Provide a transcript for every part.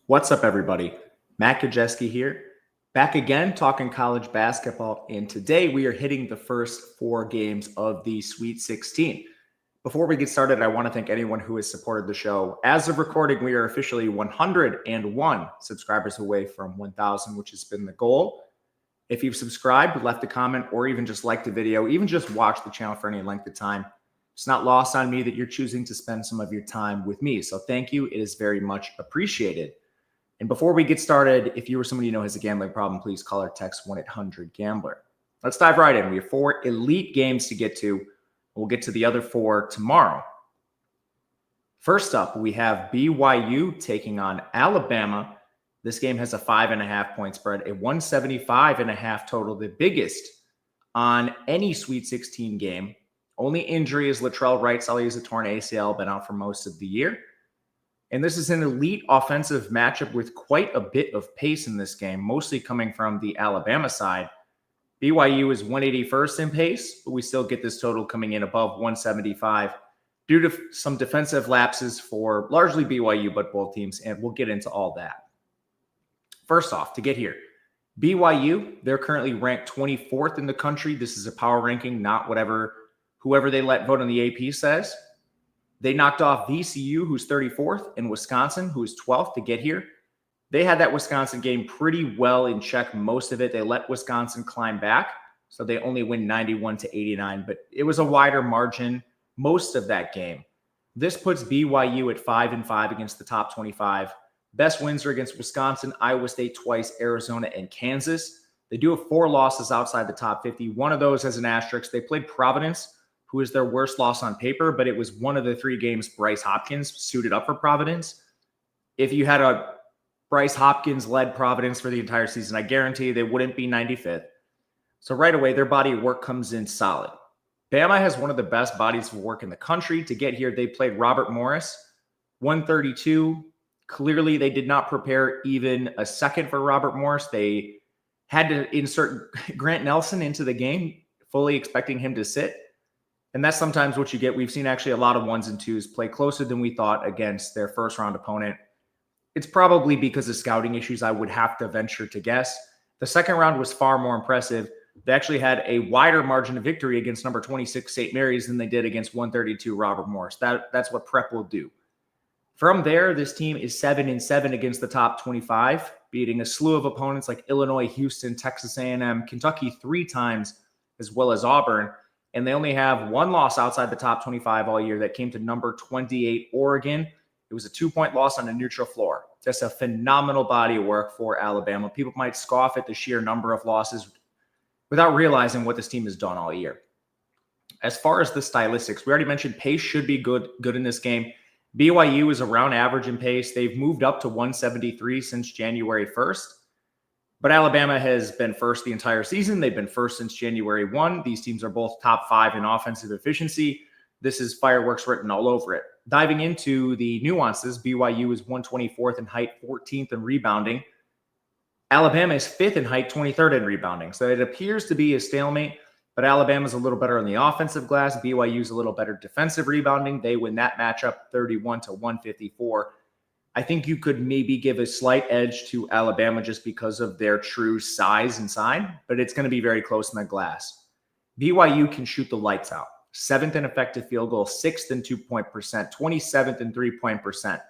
What's up, everybody? Matt Gajewski here, back again talking college basketball, and today we are hitting the first four games of the Sweet 16. Before we get started, I want to thank anyone who has supported the show. As of recording, we are officially 101 subscribers away from 1,000, which has been the goal. If you've subscribed, left a comment, or even just liked the video, even just watched the channel for any length of time, it's not lost on me that you're choosing to spend some of your time with me. So thank you. It is very much appreciated. And before we get started, if you or somebody you know has a gambling problem, please call or text 1-800-GAMBLER. Let's dive right in. We have four elite games to get to. We'll get to the other four tomorrow. First up, we have BYU taking on Alabama. This game has a 5.5-point spread, a 175.5 total, the biggest on any Sweet 16 game. Only injury is Latrell Wright-Solly has a torn ACL, been out for most of the year. And this is an elite offensive matchup with quite a bit of pace in this game, mostly coming from the Alabama side. BYU is 181st in pace, but we still get this total coming in above 175 due to some defensive lapses for largely BYU, but both teams, and we'll get into all that. First off, to get here, BYU, they're currently ranked 24th in the country. This is a power ranking, not whoever they let vote on the AP says. They knocked off VCU, who's 34th, and Wisconsin, who is 12th, to get here. They had that Wisconsin game pretty well in check, most of it. They let Wisconsin climb back, so they only win 91-89, but it was a wider margin most of that game. This puts BYU at 5-5 against the top 25. Best wins are against Wisconsin, Iowa State twice, Arizona, and Kansas. They do have 4 losses outside the top 50. One of those has an asterisk. They played Providence, who is their worst loss on paper, but it was one of the 3 games Bryce Hopkins suited up for Providence. If you had a Bryce Hopkins-led Providence for the entire season, I guarantee they wouldn't be 95th. So right away, their body of work comes in solid. Bama has one of the best bodies of work in the country. To get here, they played Robert Morris, 132. Clearly, they did not prepare even a second for Robert Morris. They had to insert Grant Nelson into the game, fully expecting him to sit. And that's sometimes what you get. We've seen actually a lot of 1s and 2s play closer than we thought against their first-round opponent. It's probably because of scouting issues, I would have to venture to guess. The second round was far more impressive. They actually had a wider margin of victory against number 26 St. Mary's than they did against 132 Robert Morris. That's what prep will do. From there, this team is 7-7 against the top 25, beating a slew of opponents like Illinois, Houston, Texas A&M, Kentucky 3 times, as well as Auburn. And they only have 1 loss outside the top 25 all year that came to number 28 Oregon. It was a 2-point loss on a neutral floor. Just a phenomenal body of work for Alabama. People might scoff at the sheer number of losses without realizing what this team has done all year. As far as the stylistics, we already mentioned pace should be good in this game. BYU is around average in pace. They've moved up to 173 since January 1st. But Alabama has been first the entire season. They've been first since January 1. These teams are both top 5 in offensive efficiency. This is fireworks written all over it. Diving into the nuances, BYU is 124th in height, 14th in rebounding. Alabama is 5th in height, 23rd in rebounding. So it appears to be a stalemate, but Alabama's a little better on the offensive glass. BYU's a little better defensive rebounding. They win that matchup 31-154. I think you could maybe give a slight edge to Alabama just because of their true size inside, but it's going to be very close in the glass. BYU can shoot the lights out. 7th in effective field goal, 6th in 2-point percent, 27th in 3-point percent.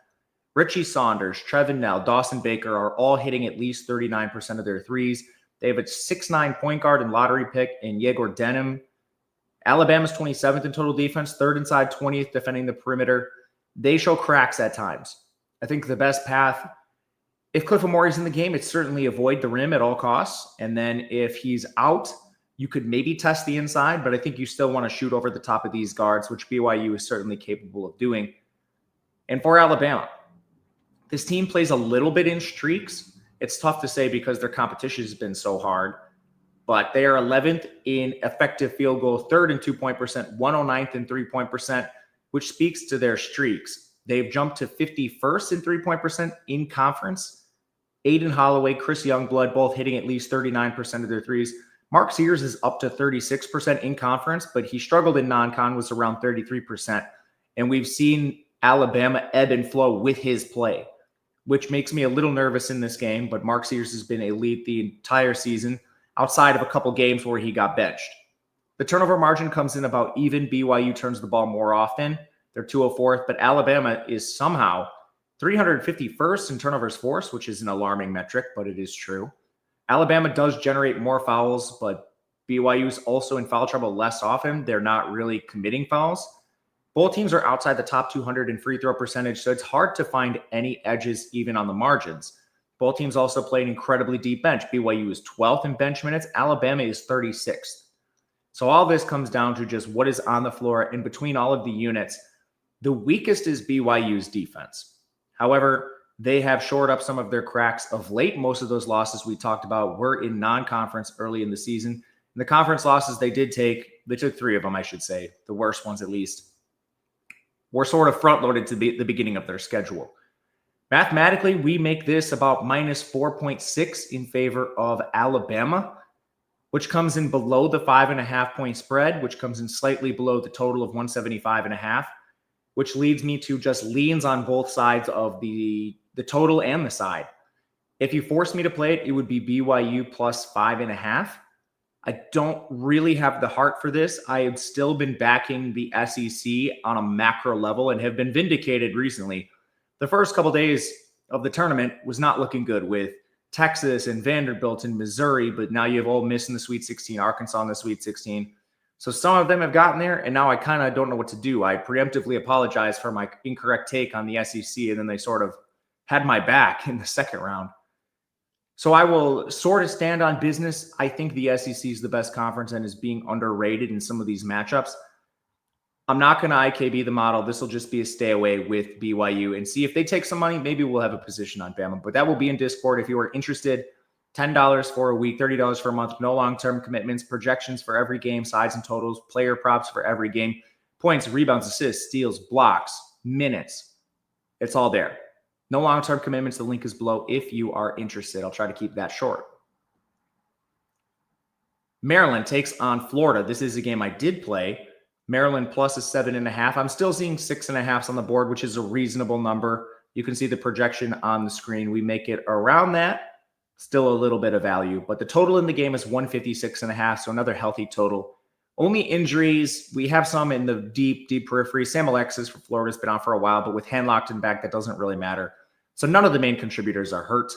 Richie Saunders, Trevin Knell, Dawson Baker are all hitting at least 39% of their threes. They have a 6'9" point guard and lottery pick in Yegor Denham. Alabama's 27th in total defense, 3rd inside, 20th defending the perimeter. They show cracks at times. I think the best path, if Cliff Amore's in the game, it's certainly avoid the rim at all costs. And then if he's out, you could maybe test the inside, but I think you still want to shoot over the top of these guards, which BYU is certainly capable of doing. And for Alabama, this team plays a little bit in streaks. It's tough to say because their competition has been so hard, but they are 11th in effective field goal, 3rd in 2-point percent, 109th in 3-point percent, which speaks to their streaks. They've jumped to 51st in 3-point percent in conference. Aiden Holloway, Chris Youngblood, both hitting at least 39% of their threes. Mark Sears is up to 36% in conference, but he struggled in non-con, was around 33%. And we've seen Alabama ebb and flow with his play. which makes me a little nervous in this game. But Mark Sears has been elite the entire season, outside of a couple games where he got benched. The turnover margin comes in about even. BYU turns the ball more often. They're 204th, but Alabama is somehow 351st in turnovers forced, which is an alarming metric, but it is true. Alabama does generate more fouls, but BYU is also in foul trouble less often. They're not really committing fouls. Both teams are outside the top 200 in free throw percentage, so it's hard to find any edges even on the margins. Both teams also play an incredibly deep bench. BYU is 12th in bench minutes. Alabama is 36th. So all this comes down to just what is on the floor. In between all of the units, the weakest is BYU's defense. However, they have shored up some of their cracks of late. Most of those losses we talked about were in non-conference early in the season. And the conference losses they took 3 of them, I should say, the worst ones at least, were sort of front-loaded to the beginning of their schedule. Mathematically, we make this about minus 4.6 in favor of Alabama, which comes in below the 5.5-point spread, which comes in slightly below the total of 175.5, which leads me to just leans on both sides of the total and the side. If you force me to play it, it would be BYU plus 5.5. I don't really have the heart for this. I have still been backing the SEC on a macro level and have been vindicated recently. The first couple days of the tournament was not looking good with Texas and Vanderbilt and Missouri, but now you have Ole Miss in the Sweet 16, Arkansas in the Sweet 16. So some of them have gotten there, and now I kind of don't know what to do. I preemptively apologize for my incorrect take on the SEC, and then they sort of had my back in the second round. So I will sort of stand on business. I think the SEC is the best conference and is being underrated in some of these matchups. I'm not going to IKB the model. This will just be a stay away with BYU and see if they take some money. Maybe we'll have a position on Bama, but that will be in Discord. If you are interested, $10 for a week, $30 for a month, no long-term commitments, projections for every game, sides and totals, player props for every game, points, rebounds, assists, steals, blocks, minutes. It's all there. No long-term commitments. The link is below if you are interested. I'll try to keep that short. Maryland takes on Florida. This is a game I did play. Maryland plus is 7.5. I'm still seeing 6.5s on the board, which is a reasonable number. You can see the projection on the screen. We make it around that. Still a little bit of value, but the total in the game is 156.5, so another healthy total. Only injuries, we have some in the deep periphery. Sam Alexis for Florida has been on for a while, but with hand locked and back, that doesn't really matter. So none of the main contributors are hurt.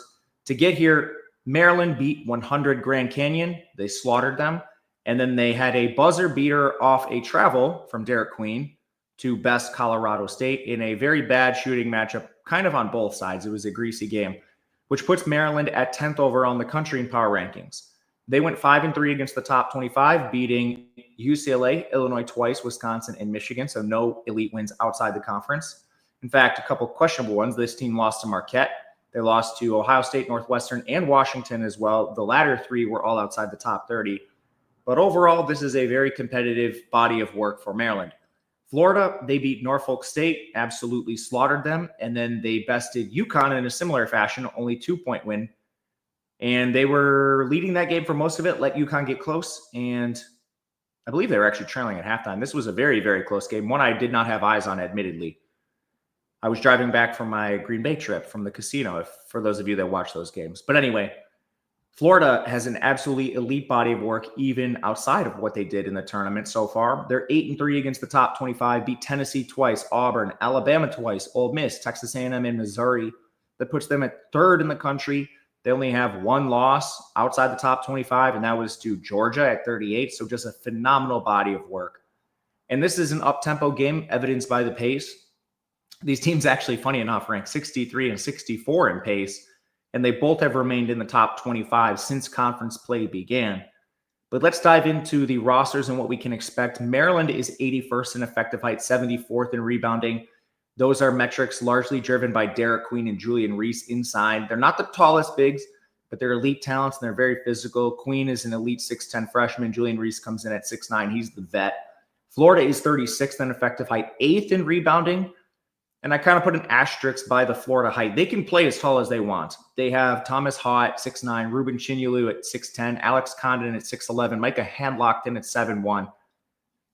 To get here, Maryland beat 100 Grand Canyon. They slaughtered them. And then they had a buzzer beater off a travel from Derek Queen to best Colorado State in a very bad shooting matchup, kind of on both sides. It was a greasy game, which puts Maryland at 10th overall in the country in power rankings. They went 5-3 against the top 25, beating UCLA, Illinois twice, Wisconsin, and Michigan. So no elite wins outside the conference. In fact, a couple questionable ones. This team lost to Marquette. They lost to Ohio State, Northwestern, and Washington as well. The latter 3 were all outside the top 30. But overall, this is a very competitive body of work for Maryland. Florida, they beat Norfolk State, absolutely slaughtered them. And then they bested UConn in a similar fashion, only 2-point win. And they were leading that game for most of it, let UConn get close. And I believe they were actually trailing at halftime. This was a very, very close game. One I did not have eyes on, admittedly. I was driving back from my Green Bay trip from the casino, for those of you that watch those games. But anyway, Florida has an absolutely elite body of work, even outside of what they did in the tournament so far. They're 8-3 against the top 25, beat Tennessee twice, Auburn, Alabama twice, Ole Miss, Texas A&M, and Missouri. That puts them at 3rd in the country. They only have 1 loss outside the top 25, and that was to Georgia at 38. So just a phenomenal body of work. And this is an up-tempo game, evidenced by the pace. These teams actually, funny enough, rank 63 and 64 in pace, and they both have remained in the top 25 since conference play began. But let's dive into the rosters and what we can expect. Maryland is 81st in effective height, 74th in rebounding. Those are metrics largely driven by Derek Queen and Julian Reese inside. They're not the tallest bigs, but they're elite talents, and they're very physical. Queen is an elite 6'10 freshman. Julian Reese comes in at 6'9. He's the vet. Florida is 36th in effective height, 8th in rebounding. And I kind of put an asterisk by the Florida height. They can play as tall as they want. They have Thomas Haw at 6'9", Ruben Chinyulu at 6'10", Alex Condon at 6'11", Micah Handlockton at 7'1".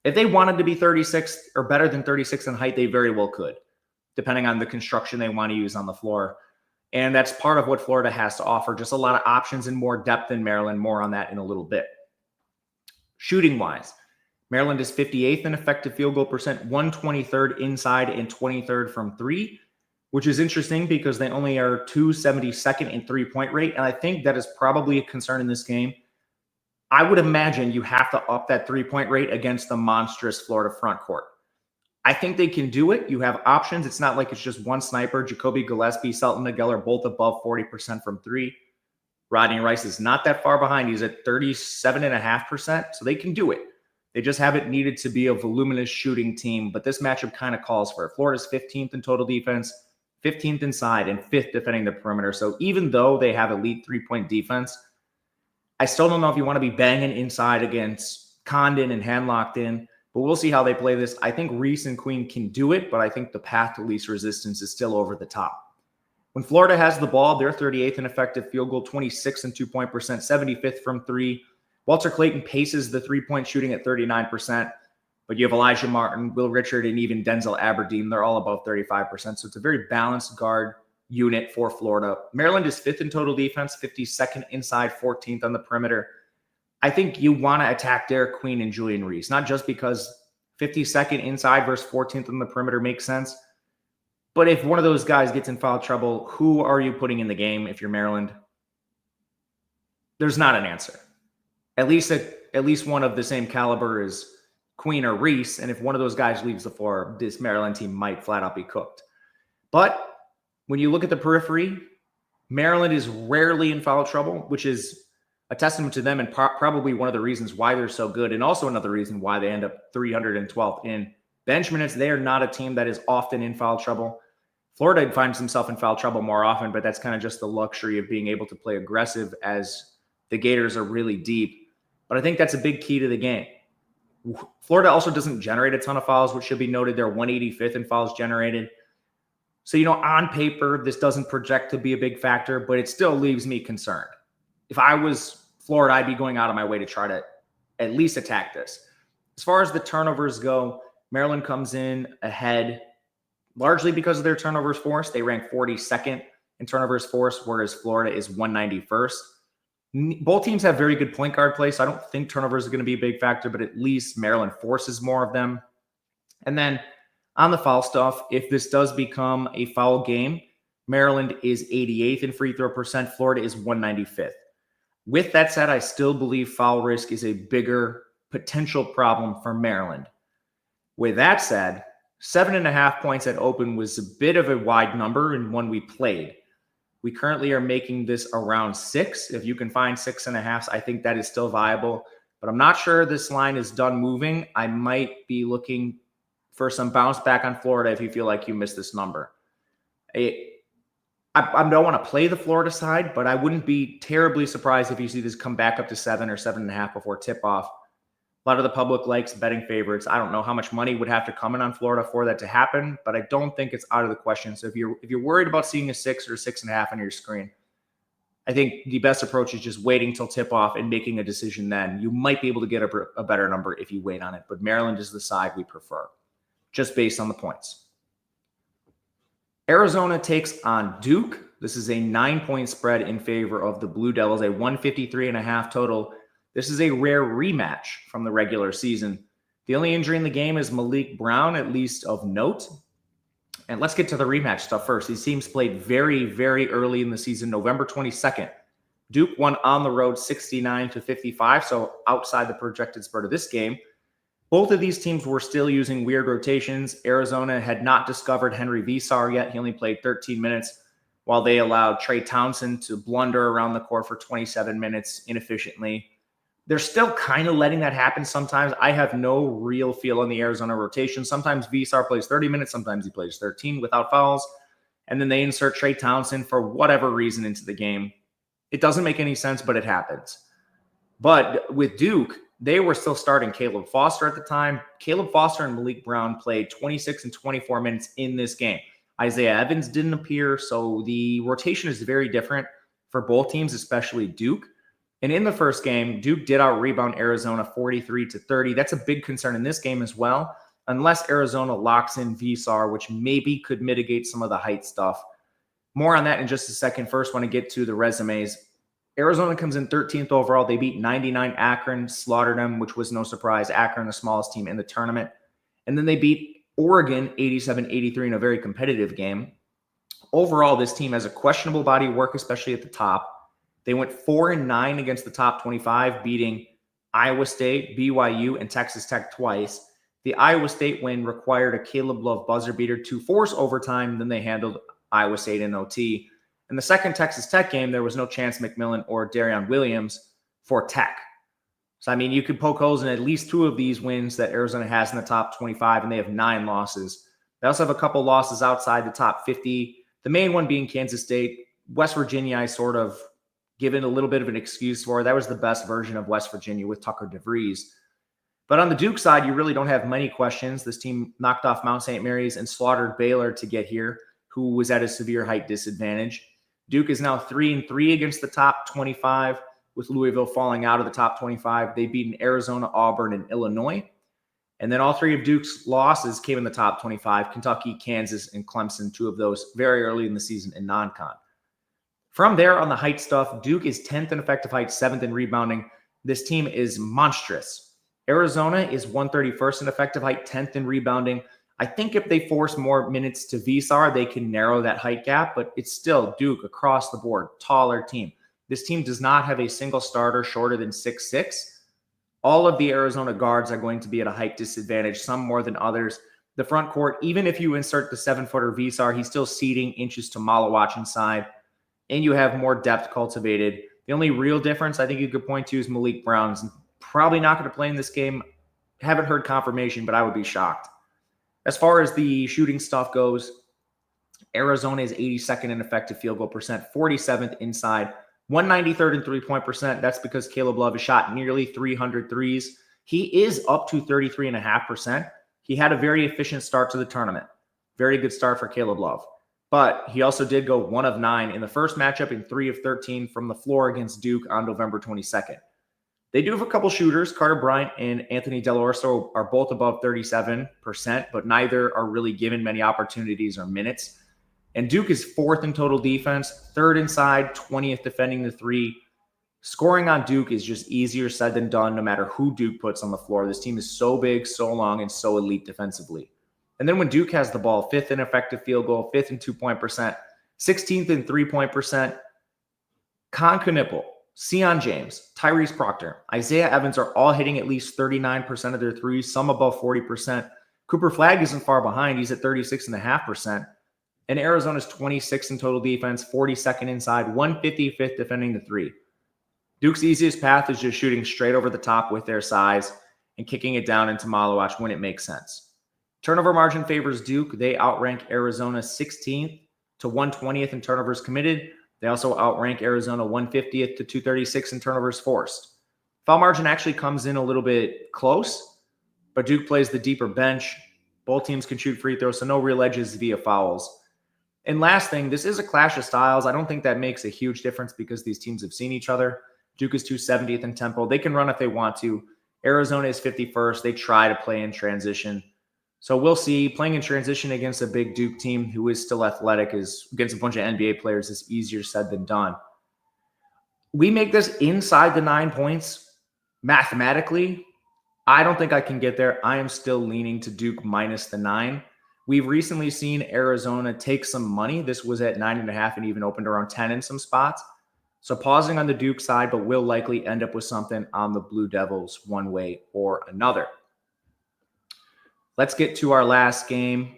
If they wanted to be 36 or better than 36 in height, they very well could, depending on the construction they want to use on the floor. And that's part of what Florida has to offer. Just a lot of options and more depth than Maryland. More on that in a little bit. Shooting wise, Maryland is 58th in effective field goal percent, 123rd inside and 23rd from three, which is interesting because they only are 272nd in 3-point rate. And I think that is probably a concern in this game. I would imagine you have to up that 3-point rate against the monstrous Florida front court. I think they can do it. You have options. It's not like it's just one sniper. Jacoby Gillespie, Selton Miguel are both above 40% from three. Rodney Rice is not that far behind. He's at 37.5%, so they can do it. They just haven't needed to be a voluminous shooting team, but this matchup kind of calls for it. Florida's 15th in total defense, 15th inside, and 5th defending the perimeter. So even though they have elite 3-point defense, I still don't know if you want to be banging inside against Condon and hand-locked in. But we'll see how they play this. I think Reese and Queen can do it, but I think the path to least resistance is still over the top. When Florida has the ball, they're 38th in effective field goal, 26th in 2-point percent, 75th from three. Walter Clayton paces the 3-point shooting at 39%, but you have Elijah Martin, Will Richard, and even Denzel Aberdeen. They're all above 35%, so it's a very balanced guard unit for Florida. Maryland is 5th in total defense, 52nd inside, 14th on the perimeter. I think you want to attack Derek Queen and Julian Reese, not just because 52nd inside versus 14th on the perimeter makes sense, but if one of those guys gets in foul trouble, who are you putting in the game if you're Maryland? There's not an answer. At least one of the same caliber as Queen or Reese, and if one of those guys leaves the floor, this Maryland team might flat out be cooked. But when you look at the periphery, Maryland is rarely in foul trouble, which is a testament to them and probably one of the reasons why they're so good, and also another reason why they end up 312th in bench minutes. They are not a team that is often in foul trouble. Florida finds himself in foul trouble more often, but that's kind of just the luxury of being able to play aggressive as the Gators are really deep. But I think that's a big key to the game. Florida also doesn't generate a ton of fouls, which should be noted. They're 185th in fouls generated. So, on paper, this doesn't project to be a big factor, but it still leaves me concerned. If I was Florida, I'd be going out of my way to try to at least attack this. As far as the turnovers go, Maryland comes in ahead largely because of their turnovers forced. They rank 42nd in turnovers forced, whereas Florida is 191st. Both teams have very good point guard play, so I don't think turnovers are going to be a big factor, but at least Maryland forces more of them. And then on the foul stuff, if this does become a foul game, Maryland is 88th in free throw percent. Florida is 195th. With that said, I still believe foul risk is a bigger potential problem for Maryland. With that said, 7.5 points at open was a bit of a wide number in one we played. We currently are making this around 6. If you can find 6.5, I think that is still viable. But I'm not sure this line is done moving. I might be looking for some bounce back on Florida if you feel like you missed this number. I don't want to play the Florida side, but I wouldn't be terribly surprised if you see this come back up to 7 or 7.5 before tip-off. A lot of the public likes betting favorites. I don't know how much money would have to come in on Florida for that to happen, but I don't think it's out of the question. So if you're worried about seeing a 6 or 6.5 on your screen, I think the best approach is just waiting till tip-off and making a decision then. You might be able to get a better number if you wait on it, but Maryland is the side we prefer, just based on the points. Arizona takes on Duke. This is a 9-point spread in favor of the Blue Devils, a 153.5 total. This is a rare rematch from the regular season. The only injury in the game is Malik Brown, at least of note. And let's get to the rematch stuff first. These teams played very, very early in the season, November 22nd. Duke won on the road 69-55, so outside the projected spread of this game. Both of these teams were still using weird rotations. Arizona had not discovered Henry Visar yet. He only played 13 minutes, while they allowed Trey Townsend to blunder around the court for 27 minutes inefficiently. They're still kind of letting that happen sometimes. I have no real feel on the Arizona rotation. Sometimes Visar plays 30 minutes. Sometimes he plays 13 without fouls. And then they insert Trey Townsend for whatever reason into the game. It doesn't make any sense, but it happens. But with Duke, they were still starting Caleb Foster at the time. Caleb Foster and Malik Brown played 26 and 24 minutes in this game. Isaiah Evans didn't appear, so the rotation is very different for both teams, especially Duke. And in the first game, Duke did out-rebound Arizona 43-30. That's a big concern in this game as well, unless Arizona locks in Visar, which maybe could mitigate some of the height stuff. More on that in just a second. First, want to get to the resumes. Arizona comes in 13th overall. They beat 99 Akron, slaughtered them, which was no surprise. Akron, the smallest team in the tournament. And then they beat Oregon 87-83 in a very competitive game. Overall, this team has a questionable body of work, especially at the top. They went 4-9 against the top 25, beating Iowa State, BYU, and Texas Tech twice. The Iowa State win required a Caleb Love buzzer beater to force overtime. Then they handled Iowa State in OT. In the second Texas Tech game, there was no Chance McMillan or Darion Williams for Tech. So, I mean, you could poke holes in at least two of these wins that Arizona has in the top 25, and they have 9 losses. They also have a couple losses outside the top 50. The main one being Kansas State. West Virginia, I sort of given a little bit of an excuse for. That was the best version of West Virginia with Tucker DeVries. But on the Duke side, you really don't have many questions. This team knocked off Mount St. Mary's and slaughtered Baylor to get here, who was at a severe height disadvantage. Duke is now 3-3 against the top 25, with Louisville falling out of the top 25. They've beaten Arizona, Auburn, and Illinois. And then all 3 of Duke's losses came in the top 25, Kentucky, Kansas, and Clemson, 2 of those very early in the season in non-con. From there on the height stuff, Duke is 10th in effective height, 7th in rebounding. This team is monstrous. Arizona is 131st in effective height, 10th in rebounding. I think if they force more minutes to Visar, they can narrow that height gap, but it's still Duke across the board, taller team. This team does not have a single starter shorter than 6'6". All of the Arizona guards are going to be at a height disadvantage, some more than others. The front court, even if you insert the 7-footer Visar, he's still ceding inches to Malawach inside, and you have more depth cultivated. The only real difference I think you could point to is Malik Brown's probably not going to play in this game. Haven't heard confirmation, but I would be shocked. As far as the shooting stuff goes, Arizona is 82nd in effective field goal percent, 47th inside, 193rd in three-point percent. That's because Caleb Love has shot nearly 300 threes. He is up to 33.5%. He had a very efficient start to the tournament. Very good start for Caleb Love. But he also did go 1 of 9 in the first matchup and 3 of 13 from the floor against Duke on November 22nd. They do have a couple shooters. Carter Bryant and Anthony Delorso are both above 37%, but neither are really given many opportunities or minutes. And Duke is 4th in total defense, 3rd inside, 20th defending the 3. Scoring on Duke is just easier said than done no matter who Duke puts on the floor. This team is so big, so long, and so elite defensively. And then when Duke has the ball, 5th in effective field goal, 5th in 2-point percent, 16th in 3-point percent. Con Knipple, Sion James, Tyrese Proctor, Isaiah Evans are all hitting at least 39% of their threes, some above 40%. Cooper Flagg isn't far behind. He's at 36.5%. And Arizona's 26th in total defense, 42nd inside, 155th defending the 3. Duke's easiest path is just shooting straight over the top with their size and kicking it down into Malawach when it makes sense. Turnover margin favors Duke. They outrank Arizona 16th to 120th in turnovers committed. They also outrank Arizona 150th to 236 in turnovers forced. Foul margin actually comes in a little bit close, but Duke plays the deeper bench. Both teams can shoot free throws, so no real edges via fouls. And last thing, this is a clash of styles. I don't think that makes a huge difference because these teams have seen each other. Duke is 270th in tempo. They can run if they want to. Arizona is 51st. They try to play in transition. So we'll see. Playing in transition against a big Duke team who is still athletic is against a bunch of NBA players is easier said than done. We make this inside the 9 points mathematically. I don't think I can get there. I am still leaning to Duke minus the 9. We've recently seen Arizona take some money. This was at 9.5 and even opened around 10 in some spots. So pausing on the Duke side, but will likely end up with something on the Blue Devils one way or another. Let's get to our last game.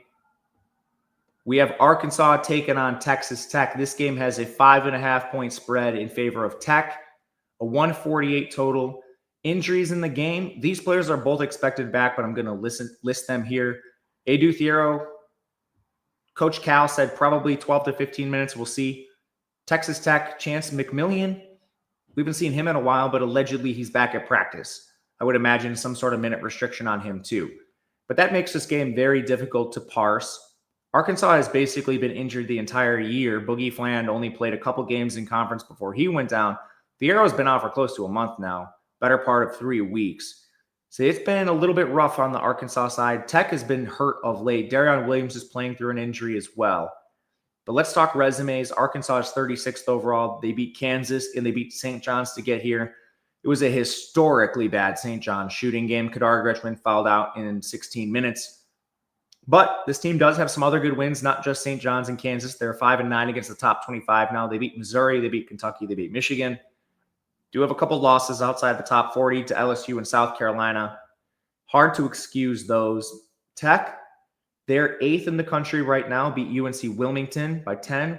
We have Arkansas taking on Texas Tech. This game has a 5.5-point spread in favor of Tech, a 148 total. Injuries in the game. These players are both expected back, but I'm going to list them here. Edu Thiero, Coach Cal said probably 12 to 15 minutes. We'll see. Texas Tech, Chance McMillan. We've been seeing him in a while, but allegedly he's back at practice. I would imagine some sort of minute restriction on him too. But that makes this game very difficult to parse. Arkansas has basically been injured the entire year. Boogie Fland only played a couple games in conference before he went down. Thiero's been out for close to a month now, better part of 3 weeks. So it's been a little bit rough on the Arkansas side. Tech has been hurt of late. Darion Williams is playing through an injury as well. But let's talk resumes. Arkansas is 36th overall. They beat Kansas and they beat St. John's to get here. It was a historically bad St. John's shooting game. Kadar Gretschman fouled out in 16 minutes. But this team does have some other good wins, not just St. John's and Kansas. They're 5-9 against the top 25 now. They beat Missouri, they beat Kentucky, they beat Michigan. Do have a couple losses outside the top 40 to LSU and South Carolina. Hard to excuse those. Tech, they're 8th in the country right now, beat UNC Wilmington by 10,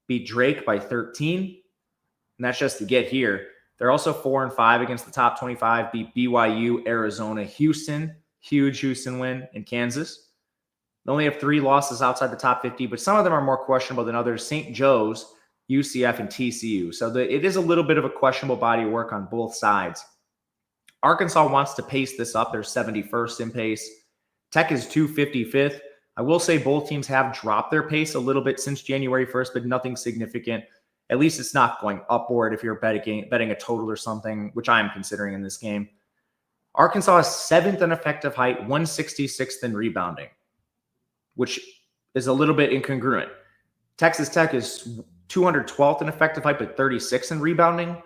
beat Drake by 13. And that's just to get here. They're also 4-5 against the top 25, beat BYU, Arizona, Houston. Huge Houston win in Kansas. They only have 3 losses outside the top 50, but some of them are more questionable than others. St. Joe's, UCF, and TCU. So it is a little bit of a questionable body of work on both sides. Arkansas wants to pace this up. They're 71st in pace. Tech is 255th. I will say both teams have dropped their pace a little bit since January 1st, but nothing significant. At least it's not going upward if you're betting a total or something, which I am considering in this game. Arkansas is 7th in effective height, 166th in rebounding, which is a little bit incongruent. Texas Tech is 212th in effective height, but 36th in rebounding.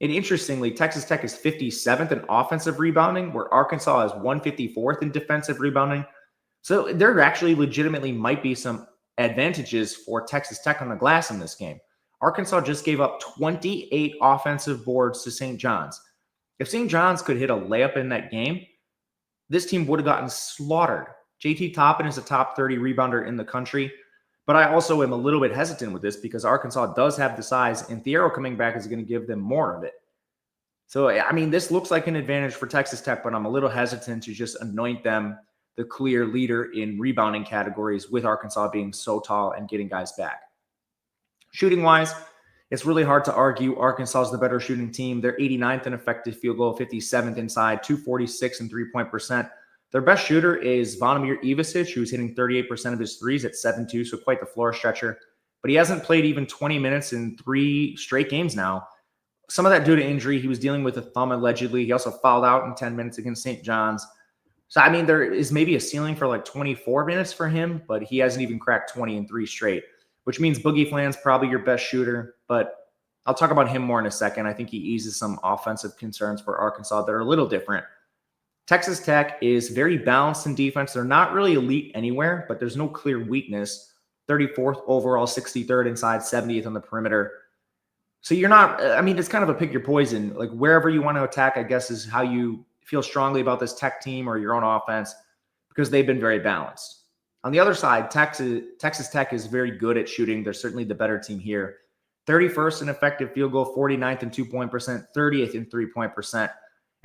And interestingly, Texas Tech is 57th in offensive rebounding, where Arkansas is 154th in defensive rebounding. So there actually legitimately might be some advantages for Texas Tech on the glass in this game. Arkansas just gave up 28 offensive boards to St. John's. If St. John's could hit a layup in that game, this team would have gotten slaughtered. JT Toppin is a top 30 rebounder in the country, but I also am a little bit hesitant with this because Arkansas does have the size, and Thiero coming back is going to give them more of it. So, I mean, this looks like an advantage for Texas Tech, but I'm a little hesitant to just anoint them the clear leader in rebounding categories with Arkansas being so tall and getting guys back. Shooting-wise, it's really hard to argue Arkansas is the better shooting team. They're 89th in effective field goal, 57th inside, 246 in three-point percent. Their best shooter is Zvonimir Ivisic, who's hitting 38% of his threes at 7-2, so quite the floor stretcher. But he hasn't played even 20 minutes in 3 straight games now. Some of that due to injury. He was dealing with a thumb allegedly. He also fouled out in 10 minutes against St. John's. So, I mean, there is maybe a ceiling for like 24 minutes for him, but he hasn't even cracked 20 in 3 straight, which means Boogie Flan's probably your best shooter, but I'll talk about him more in a second. I think he eases some offensive concerns for Arkansas that are a little different. Texas Tech is very balanced in defense. They're not really elite anywhere, but there's no clear weakness. 34th overall, 63rd inside, 70th on the perimeter. So you're not, I mean, it's kind of a pick your poison. Like wherever you want to attack, I guess, is how you feel strongly about this Tech team or your own offense because they've been very balanced. On the other side, Texas Tech is very good at shooting. They're certainly the better team here. 31st in effective field goal, 49th in 2-point percent, 30th in 3-point percent.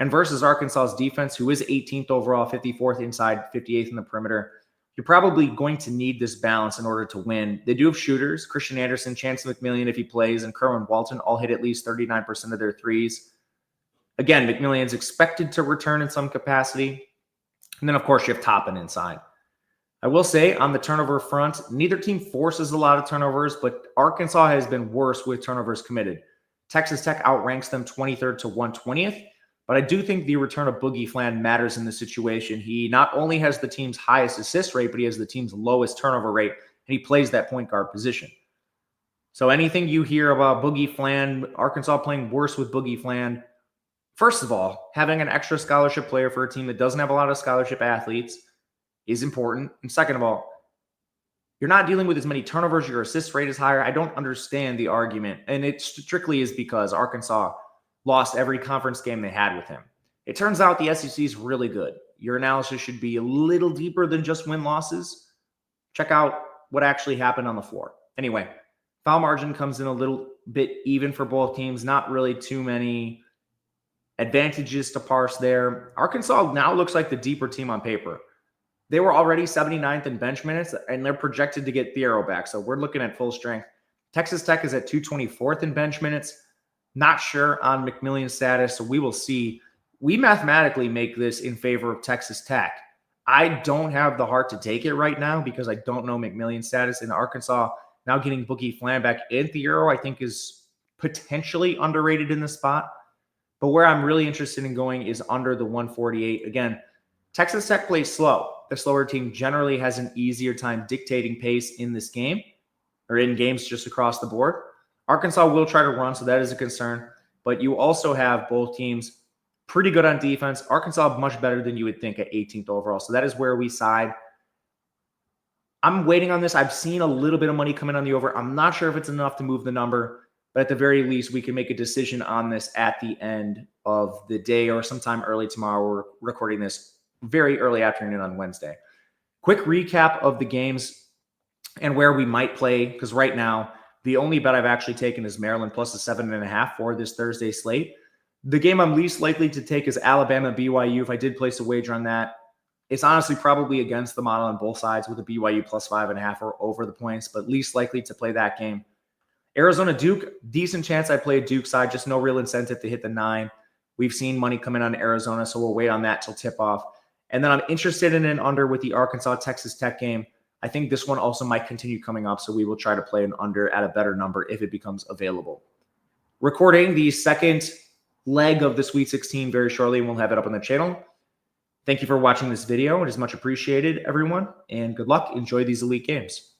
And versus Arkansas's defense, who is 18th overall, 54th inside, 58th in the perimeter, you're probably going to need this balance in order to win. They do have shooters. Christian Anderson, Chance McMillian, if he plays, and Kerwin Walton all hit at least 39% of their threes. Again, McMillian's expected to return in some capacity. And then, of course, you have Toppin inside. I will say on the turnover front, neither team forces a lot of turnovers, but Arkansas has been worse with turnovers committed. Texas Tech outranks them 23rd to 120th. But I do think the return of Boogie Flan matters in this situation. He not only has the team's highest assist rate, but he has the team's lowest turnover rate, and he plays that point guard position. So anything you hear about Boogie Flan, Arkansas playing worse with Boogie Flan, first of all, having an extra scholarship player for a team that doesn't have a lot of scholarship athletes is important. And second of all, you're not dealing with as many turnovers. Your assist rate is higher. I don't understand the argument. And it strictly is because Arkansas lost every conference game they had with him. It turns out the SEC is really good. Your analysis should be a little deeper than just win-losses. Check out what actually happened on the floor. Anyway, foul margin comes in a little bit even for both teams. Not really too many advantages to parse there. Arkansas now looks like the deeper team on paper. They were already 79th in bench minutes, and they're projected to get Thiero back. So we're looking at full strength. Texas Tech is at 224th in bench minutes. Not sure on McMillian's status, so we will see. We mathematically make this in favor of Texas Tech. I don't have the heart to take it right now because I don't know McMillian's status. In Arkansas, now getting Boogie Flan back in Thiero, I think is potentially underrated in the spot. But where I'm really interested in going is under the 148. Again, Texas Tech plays slow. The slower team generally has an easier time dictating pace in this game. or in games just across the board. Arkansas will try to run, so that is a concern. But you also have both teams pretty good on defense. Arkansas much better than you would think at 18th overall. So that is where we side. I'm waiting on this. I've seen a little bit of money come in on the over. I'm not sure if it's enough to move the number, but at the very least, we can make a decision on this at the end of the day or sometime early tomorrow. We're recording this very early afternoon on Wednesday. Quick recap of the games and where we might play, because right now, the only bet I've actually taken is Maryland plus the 7.5 for this Thursday slate. The game I'm least likely to take is Alabama BYU. If I did place a wager on that, it's honestly probably against the model on both sides with a BYU plus 5.5 or over the points, but least likely to play that game. Arizona Duke, decent chance I play a Duke side, just no real incentive to hit the 9. We've seen money come in on Arizona, so we'll wait on that till tip off. And then I'm interested in an under with the Arkansas Texas Tech game. I think this one also might continue coming up, so we will try to play an under at a better number if it becomes available. Recording the second leg of the Sweet 16 very shortly, and we'll have it up on the channel. Thank you for watching this video. It is much appreciated, everyone, and good luck. Enjoy these elite games.